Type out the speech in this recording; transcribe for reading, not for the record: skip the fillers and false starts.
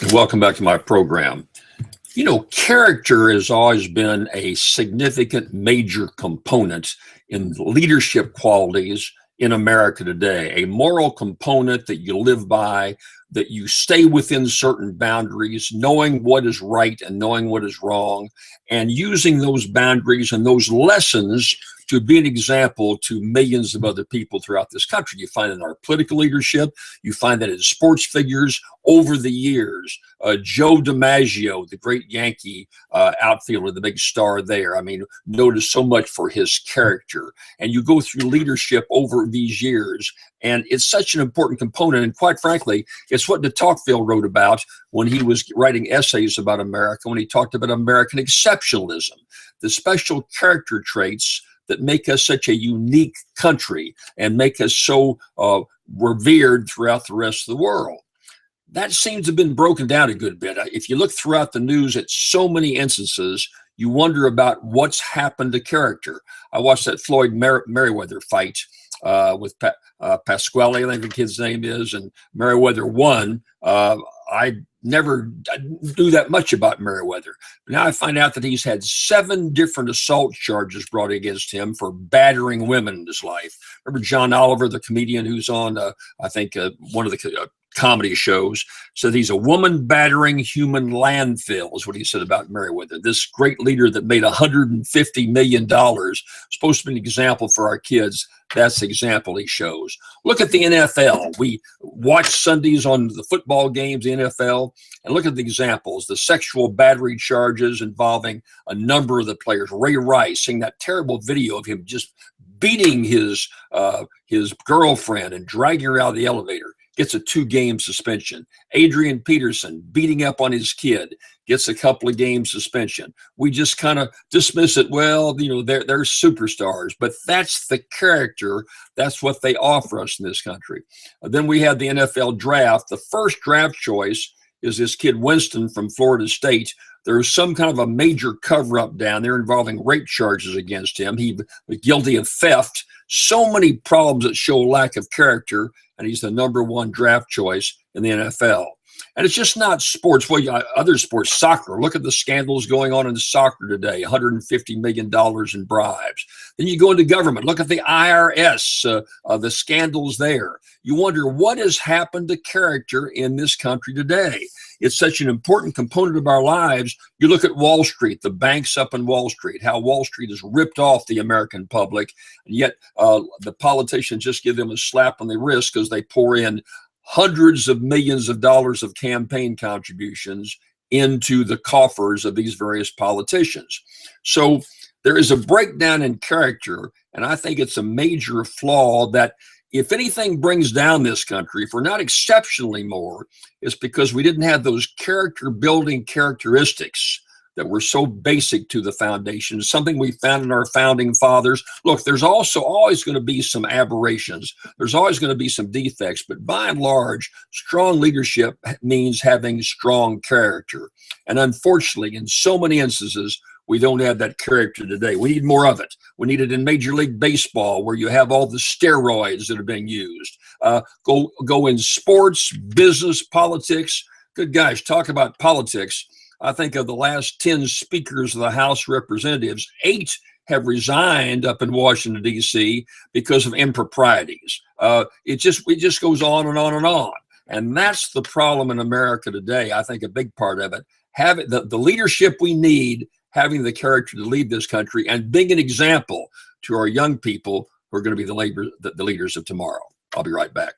and welcome back to my program. You know, character has always been a significant major component in leadership qualities in America today, a moral component that you live by, that you stay within certain boundaries, knowing what is right and knowing what is wrong, and using those boundaries and those lessons to be an example to millions of other people throughout this country. You find it in our political leadership, you find that in sports figures over the years. Joe DiMaggio, the great Yankee outfielder, the big star there, I mean, noticed so much for his character. And you go through leadership over these years, and it's such an important component. And quite frankly, it's what de Tocqueville wrote about when he was writing essays about America, when he talked about American exceptionalism, the special character traits that make us such a unique country and make us so revered throughout the rest of the world. That seems to have been broken down a good bit. If you look throughout the news at so many instances, you wonder about what's happened to character. I watched that Floyd Mayweather fight with Pasquale, I think the kid's name is, and Mayweather won. I never knew that much about Mayweather. But now I find out that he's had 7 different assault charges brought against him for battering women in his life. Remember John Oliver, the comedian who's on, I think, one of the comedy shows, said he's a woman battering human landfill, is what he said about Mayweather. This great leader that made $150 million, supposed to be an example for our kids. That's the example he shows. Look at the NFL. We watch Sundays on the football games, the NFL, and look at the examples, the sexual battery charges involving a number of the players. Ray Rice, seeing that terrible video of him just beating his girlfriend and dragging her out of the elevator, gets a 2-game suspension. Adrian Peterson beating up on his kid, gets a couple of game suspension. We just kind of dismiss it. Well, you know, they're superstars, but that's the character. That's what they offer us in this country. Then we had the NFL draft. The first draft choice is this kid Winston from Florida State. There's some kind of a major cover-up down there involving rape charges against him. He was guilty of theft. So many problems that show lack of character, and he's the #1 draft choice in the NFL. And it's just not sports. Well, other sports, soccer. Look at the scandals going on in soccer today, $150 million in bribes. Then you go into government. Look at the IRS, the scandals there. You wonder what has happened to character in this country today. It's such an important component of our lives. You look at Wall Street, the banks up in Wall Street, how Wall Street has ripped off the American public, and yet the politicians just give them a slap on the wrist because they pour in hundreds of millions of dollars of campaign contributions into the coffers of these various politicians. So there is a breakdown in character, and I think it's a major flaw that, if anything brings down this country, if we're not exceptionally more, it's because we didn't have those character building characteristics that were so basic to the foundation, something we found in our founding fathers. Look, there's also always going to be some aberrations. There's always going to be some defects, but by and large, strong leadership means having strong character. And unfortunately, in so many instances, we don't have that character today. We need more of it. We need it in Major League Baseball, where you have all the steroids that are being used. Go in sports, business, politics. Good guys, talk about politics. I think of the last 10 speakers of the House of Representatives, 8 have resigned up in Washington, D.C. because of improprieties. It just goes on and on and on. And that's the problem in America today. I think a big part of it, having the leadership we need, having the character to lead this country, and being an example to our young people who are going to be the leaders of tomorrow. I'll be right back.